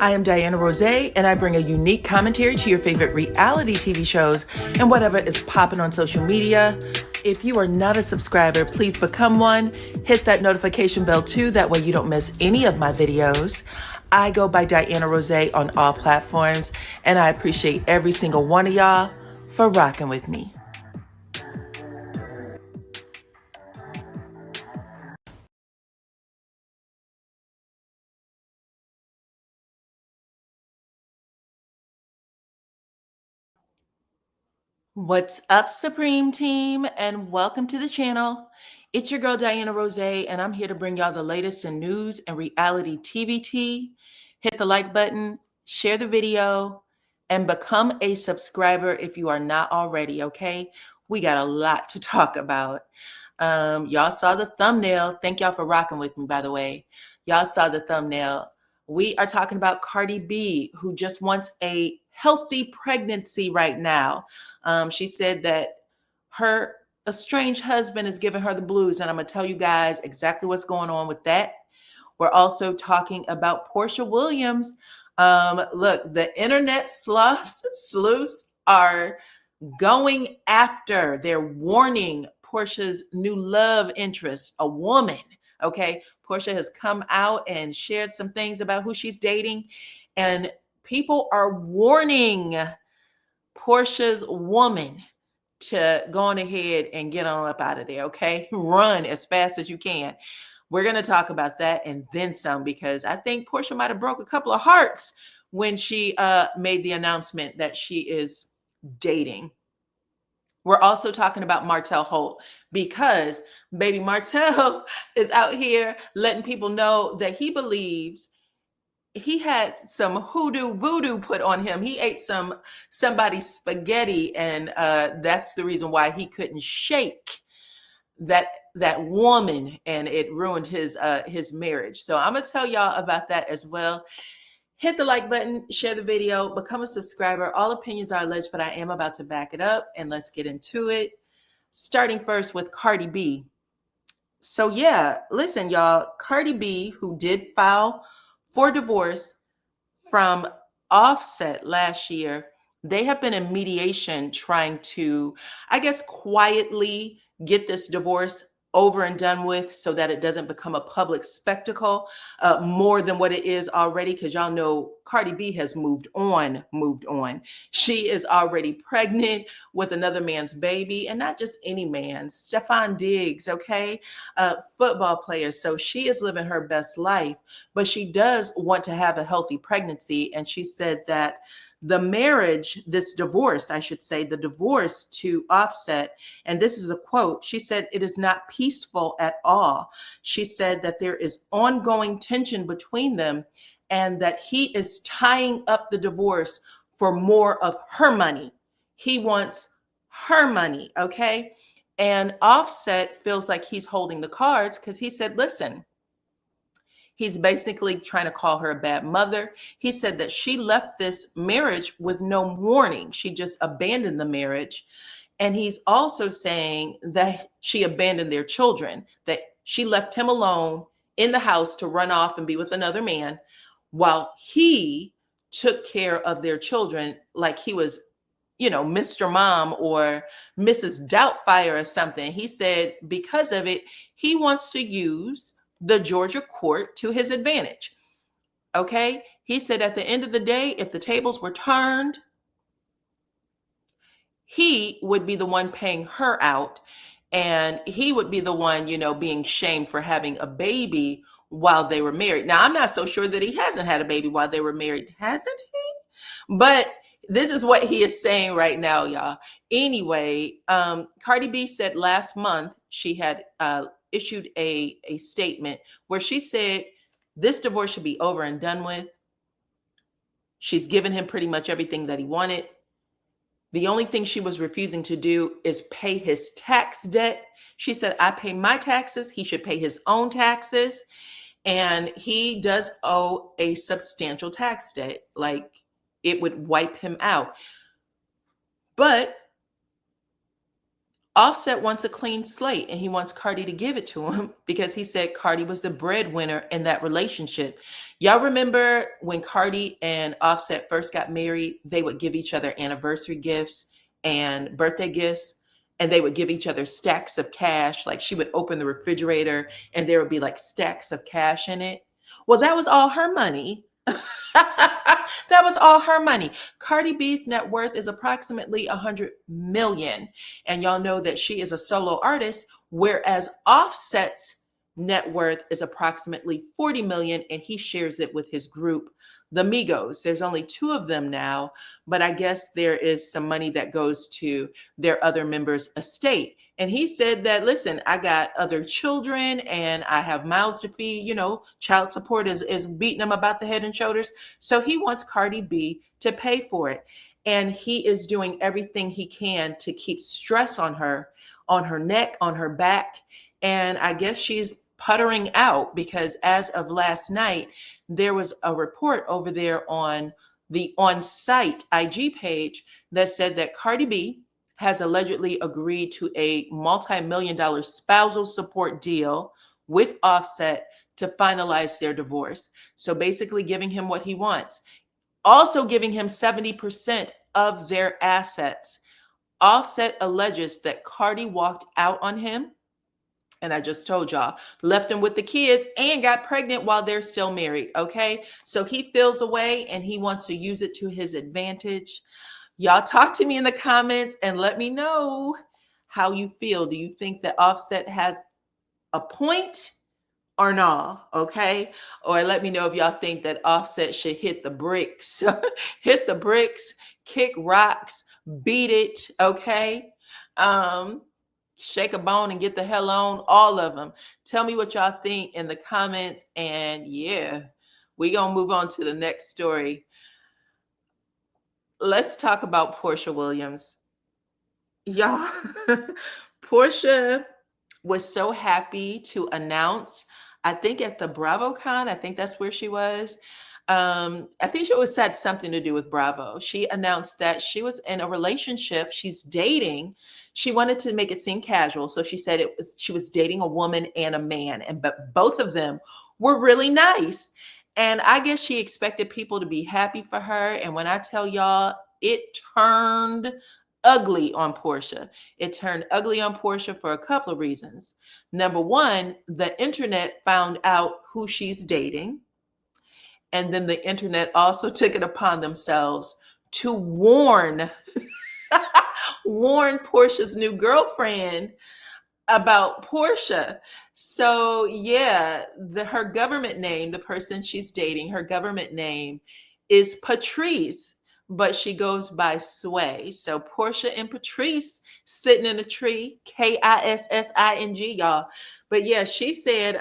I am DYANAROZAY, and I bring a unique commentary to your favorite reality TV shows and whatever is popping on social media. If you are not a subscriber, please become one. Hit that notification bell too, that way you don't miss any of my videos. I go by DYANAROZAY on all platforms, and I appreciate every single one of y'all for rocking with me. What's up, Supreme Team, and welcome to the channel. It's your girl, DYANAROZAY, and I'm here to bring y'all the latest in news and reality TV tea. Hit the like button, share the video, and become a subscriber if you are not already, okay? We got a lot to talk about. Y'all saw the thumbnail. Thank y'all for rocking with me, by the way. Y'all saw the thumbnail. We are talking about Cardi B, who just wants a healthy pregnancy right now. She said that her estranged husband is giving her the blues, and I'm going to tell you guys exactly what's going on with that. We're also talking about Porsha Williams. Look, the internet sleuths are going after, they're warning Porsha's new love interest, a woman. Okay. Porsha has come out and shared some things about who she's dating, and people are warning Porsha's woman to go on ahead and get on up out of there. Okay. Run as fast as you can. We're going to talk about that and then some, because I think Porsha might have broke a couple of hearts when she made the announcement that she is dating. We're also talking about Martell Holt, because baby Martell is out here letting people know that he believes he had some voodoo put on him. He ate somebody's spaghetti, and that's the reason why he couldn't shake that woman, and it ruined his marriage. So I'm gonna tell y'all about that as well. Hit the like button, share the video, become a subscriber. All opinions are alleged, but I am about to back it up, and let's get into it. Starting first with Cardi B. So yeah, listen, y'all, Cardi B, who did file for divorce from Offset last year, they have been in mediation trying to, I guess, quietly get this divorce over and done with so that it doesn't become a public spectacle more than what it is already, because y'all know Cardi B has moved on. She is already pregnant with another man's baby, and not just any man, Stefan Diggs, okay, football player. So she is living her best life, but she does want to have a healthy pregnancy. And she said that the marriage, this divorce, I should say, the divorce to Offset, and this is a quote, she said, "It is not peaceful at all." She said that there is ongoing tension between them, and that he is tying up the divorce for more of her money. He wants her money, okay? And Offset feels like he's holding the cards, because he said, listen, he's basically trying to call her a bad mother. He said that she left this marriage with no warning. She just abandoned the marriage. And he's also saying that she abandoned their children, that she left him alone in the house to run off and be with another man, while he took care of their children like he was, Mr. Mom or Mrs. Doubtfire or something. He said because of it, he wants to use the Georgia court to his advantage. Okay. He said at the end of the day, if the tables were turned, he would be the one paying her out, and he would be the one, being shamed for having a baby while they were married. Now, I'm not so sure that he hasn't had a baby while they were married, hasn't he? But this is what he is saying right now, y'all. Anyway, Cardi B said last month she had issued a statement where she said this divorce should be over and done with. She's given him pretty much everything that he wanted. The only thing she was refusing to do is pay his tax debt. She said, I pay my taxes. He should pay his own taxes. And he does owe a substantial tax debt. Like, it would wipe him out. But Offset wants a clean slate and he wants Cardi to give it to him because he said Cardi was the breadwinner in that relationship. Y'all remember when Cardi and Offset first got married, they would give each other anniversary gifts and birthday gifts, and they would give each other stacks of cash. Like she would open the refrigerator and there would be like stacks of cash in it. Well, that was all her money. That was all her money. Cardi B's net worth is approximately 100 million. And y'all know that she is a solo artist, whereas Offset's net worth is approximately 40 million and he shares it with his group, the Migos. There's only two of them now, but I guess there is some money that goes to their other members' estate. And he said that, listen, I got other children and I have mouths to feed, child support is beating him about the head and shoulders. So he wants Cardi B to pay for it. And he is doing everything he can to keep stress on her neck, on her back. And I guess she's puttering out because as of last night, there was a report over there on the on-site IG page that said that Cardi B has allegedly agreed to a multi-million-dollar spousal support deal with Offset to finalize their divorce. So basically giving him what he wants, also giving him 70% of their assets. Offset alleges that Cardi walked out on him, and I just told y'all, left him with the kids and got pregnant while they're still married, okay? So he feels away and he wants to use it to his advantage. Y'all talk to me in the comments and let me know how you feel. Do you think that Offset has a point or no? Okay. Or let me know if y'all think that Offset should hit the bricks, hit the bricks, kick rocks, beat it. Okay. Shake a bone and get the hell on, all of them. Tell me what y'all think in the comments. And yeah, we're going to move on to the next story. Let's talk about Porsha Williams. Y'all, Porsha was so happy to announce, I think at the BravoCon, I think that's where she was. I think she was said something to do with Bravo. She announced that she was in a relationship. She's dating. She wanted to make it seem casual. So she said she was dating a woman and a man, but both of them were really nice. And I guess she expected people to be happy for her. And when I tell y'all, it turned ugly on Porsha. It turned ugly on Porsha for a couple of reasons. Number one, the internet found out who she's dating. And then the internet also took it upon themselves to warn Porsha's new girlfriend about Porsha. So yeah, her government name, the person she's dating, her government name is Patrice, but she goes by Sway. So Porsha and Patrice sitting in a tree, Kissing, y'all. But yeah, she said,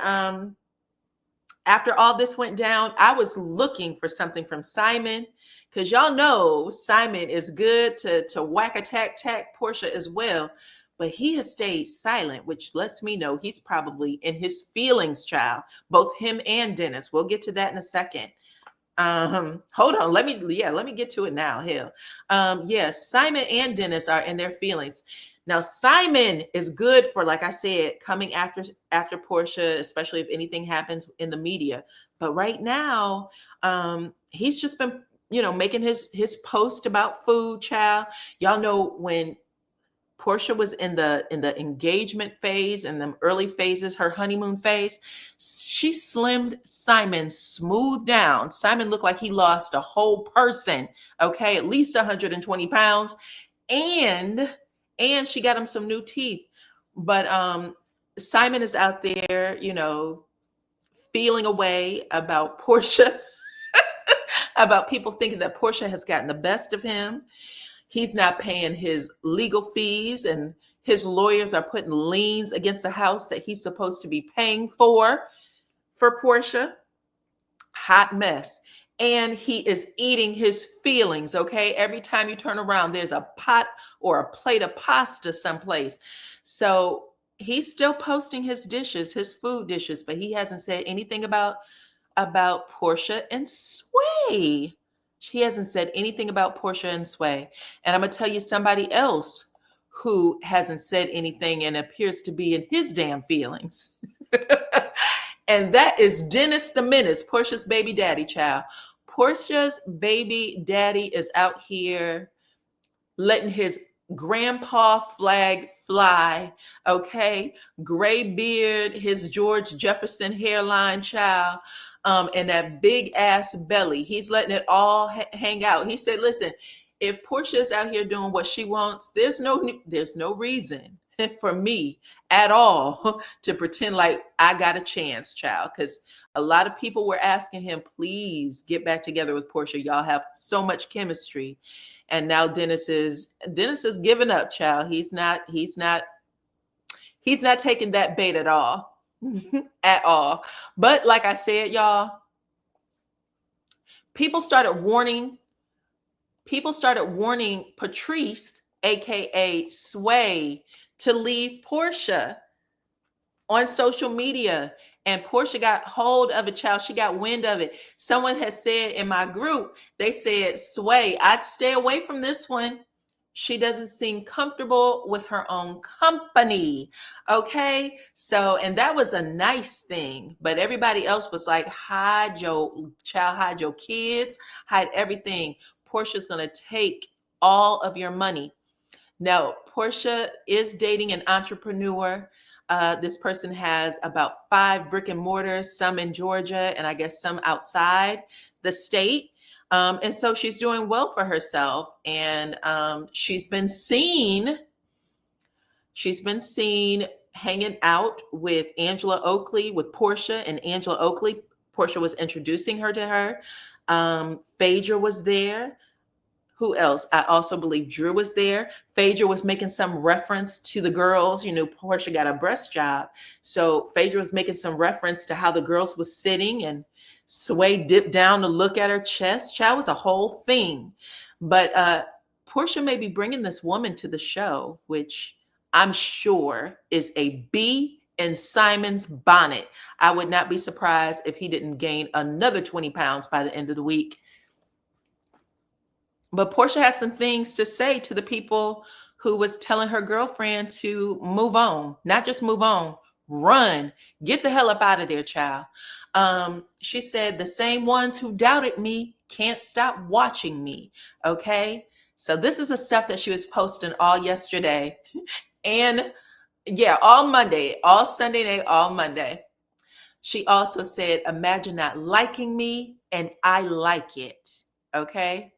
after all this went down, I was looking for something from Simon, because y'all know Simon is good to whack a tack Porsha as well. But he has stayed silent, which lets me know he's probably in his feelings, child. Both him and Dennis. We'll get to that in a second. Hold on. Let me get to it now. Hell. Yes, Simon and Dennis are in their feelings. Now, Simon is good for, like I said, coming after Porsha, especially if anything happens in the media. But right now, he's just been, making his post about food, child. Y'all know when Porsha was in the engagement phase and the early phases, her honeymoon phase, she slimmed Simon smooth down. Simon looked like he lost a whole person, okay, at least 120 pounds. And she got him some new teeth. But Simon is out there, feeling away about Porsha, about people thinking that Porsha has gotten the best of him. He's not paying his legal fees, and his lawyers are putting liens against the house that he's supposed to be paying for Porsha. Hot mess. And he is eating his feelings, okay? Every time you turn around, there's a pot or a plate of pasta someplace. So he's still posting his dishes, his food dishes, but he hasn't said anything about Porsha and Sway. He hasn't said anything about Porsha and Sway. And I'm going to tell you somebody else who hasn't said anything and appears to be in his damn feelings. And that is Dennis the Menace, Porsha's baby daddy child. Porsha's baby daddy is out here letting his grandpa flag fly, okay? Gray beard, his George Jefferson hairline child, and that big ass belly. He's letting it all hang out. He said, listen, if Porsha's out here doing what she wants, there's no reason for me at all to pretend like I got a chance, child. Because a lot of people were asking him, please get back together with Porsha. Y'all have so much chemistry. And now Dennis is giving up, child. He's not taking that bait at all. At all. But like I said, y'all, people started warning Patrice, aka Sway, to leave Porsha on social media. And Porsha got hold of it, child. She got wind of it. Someone has said in my group, they said, Sway, I'd stay away from this one. She doesn't seem comfortable with her own company. Okay. So, and that was a nice thing. But everybody else was like, hide your child, hide your kids, hide everything. Porsha's going to take all of your money. Now, Porsha is dating an entrepreneur. This person has about 5 brick and mortars, some in Georgia, and I guess some outside the state. And so she's doing well for herself. And she's been seen hanging out with Angela Oakley, with Porsha and Angela Oakley. Porsha was introducing her to her. Phaedra was there. Who else? I also believe Drew was there. Phaedra was making some reference to the girls. You know, Porsha got a breast job. So Phaedra was making some reference to how the girls was sitting, and Sway dipped down to look at her chest. Child, was a whole thing. But Porsha may be bringing this woman to the show, which I'm sure is a bee in Simon's bonnet. I would not be surprised if he didn't gain another 20 pounds by the end of the week. But Porsha had some things to say to the people who was telling her girlfriend to move on, not just move on, run, get the hell up out of there, child. She said, the same ones who doubted me can't stop watching me. Okay. So this is the stuff that she was posting all yesterday and yeah, all Monday, all Sunday night, all Monday. She also said, imagine not liking me and I like it. Okay.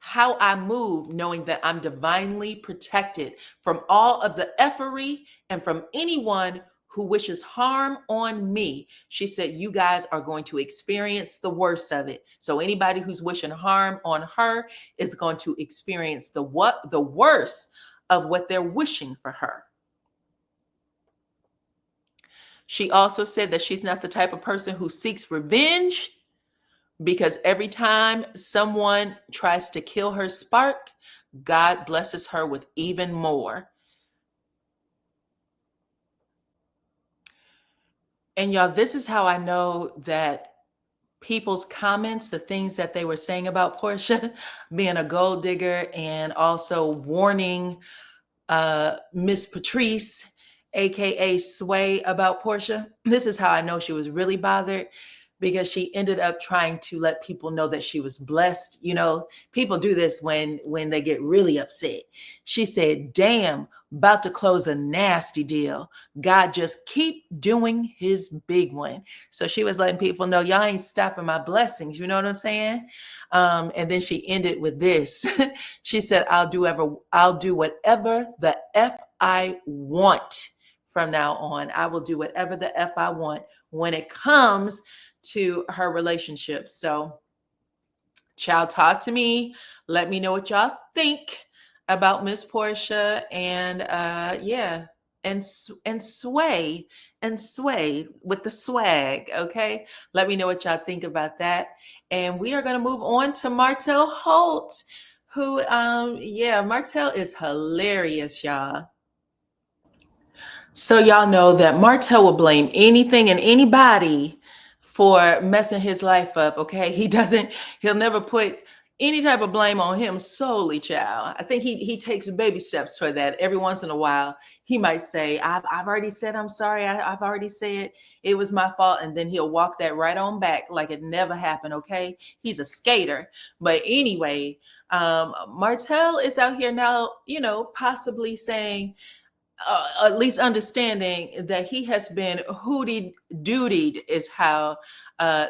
How I move, knowing that I'm divinely protected from all of the effery and from anyone who wishes harm on me. She said, you guys are going to experience the worst of it. So anybody who's wishing harm on her is going to experience the worst of what they're wishing for her. She also said that she's not the type of person who seeks revenge, because every time someone tries to kill her spark, God blesses her with even more. And y'all, this is how I know that people's comments, the things that they were saying about Porsha being a gold digger and also warning Miss Patrice, aka Sway, about Porsha. This is how I know she was really bothered, because she ended up trying to let people know that she was blessed. You know, people do this when they get really upset. She said, damn, about to close a nasty deal. God just keep doing his big one. So she was letting people know, y'all ain't stopping my blessings. You know what I'm saying? And then she ended with this. She said, I'll do whatever the F I want from now on. I will do whatever the F I want when it comes to her relationship. So, child, talk to me. Let me know what y'all think about Miss Porsha, and yeah, and sway with the swag. Okay, let me know what y'all think about that. And we are going to move on to Martell Holt, who yeah, Martell is hilarious, y'all. So y'all know that Martell will blame anything and anybody for messing his life up. Okay, he'll never put any type of blame on him solely, child. I think he takes baby steps for that. Every once in a while, he might say, I've already said I'm sorry. I've already said it was my fault. And then he'll walk that right on back like it never happened. Okay. He's a skater. But anyway, Martell is out here now, possibly saying, at least understanding that he has been hootie dutied is how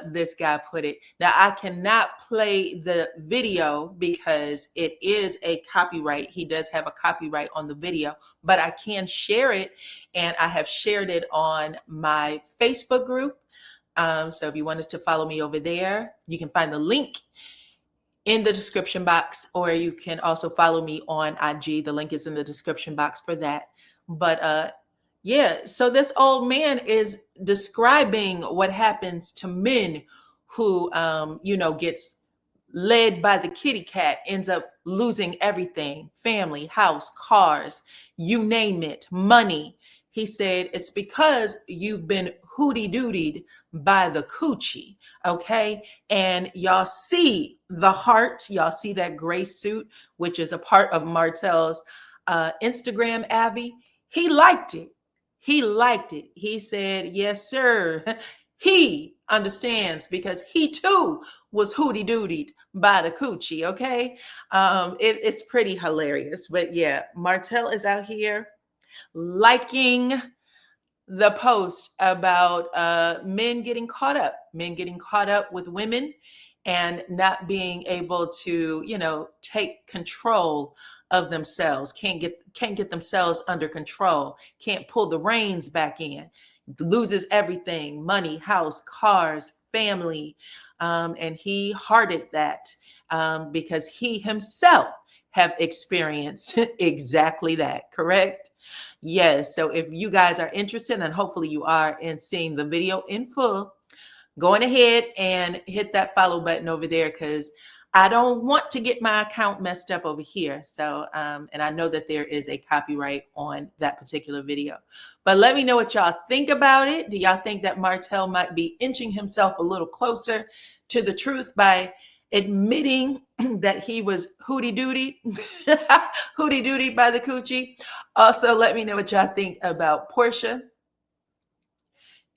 this guy put it. Now I cannot play the video because it is a copyright. He does have a copyright on the video, but I can share it, and I have shared it on my Facebook group. So if you wanted to follow me over there, you can find the link in the description box, or you can also follow me on IG. The link is in the description box for that. But yeah, so this old man is describing what happens to men who gets led by the kitty cat, ends up losing everything: family, house, cars, you name it, money. He said it's because you've been hootie dootied by the coochie. Okay. And y'all see the heart, y'all see that gray suit, which is a part of Martell's Instagram, Abby. He liked it. He liked it. He said, yes, sir. He understands because he too was hootie dootied by the coochie. Okay. It's pretty hilarious. But yeah, Martell is out here liking the post about men getting caught up with women and not being able to, take control of themselves, can't get themselves under control, can't pull the reins back in, loses everything: money, house, cars, family. And he hearted that because he himself have experienced exactly that, correct? Yes. So if you guys are interested, and hopefully you are, in seeing the video in full, going ahead and hit that follow button over there, because I don't want to get my account messed up over here. So, and I know that there is a copyright on that particular video. But let me know what y'all think about it. Do y'all think that Martell might be inching himself a little closer to the truth by admitting that he was hootie dooty, hootie dooty by the coochie? Also, let me know what y'all think about Porsha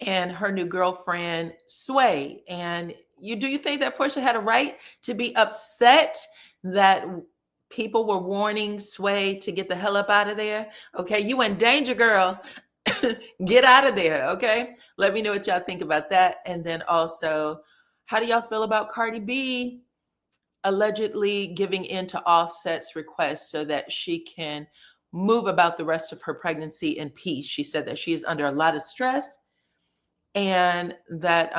and her new girlfriend, Sway. And do you think that Porsha had a right to be upset that people were warning Sway to get the hell up out of there? Okay, you in danger, girl. Get out of there. Okay, let me know what y'all think about that. And then also, how do y'all feel about Cardi B allegedly giving in to Offset's request so that she can move about the rest of her pregnancy in peace? She said that she is under a lot of stress and that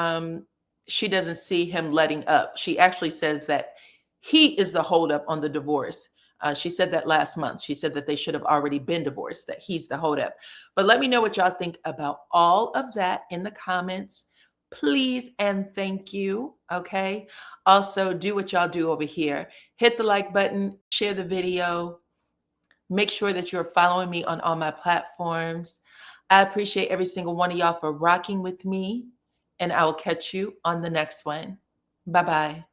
she doesn't see him letting up. She actually says that he is the holdup on the divorce. She said that last month. She said that they should have already been divorced, that he's the holdup. But let me know what y'all think about all of that in the comments, please, and thank you. Okay. Also, do what y'all do over here. Hit the like button, share the video. Make sure that you're following me on all my platforms. I appreciate every single one of y'all for rocking with me, and I will catch you on the next one. Bye-bye.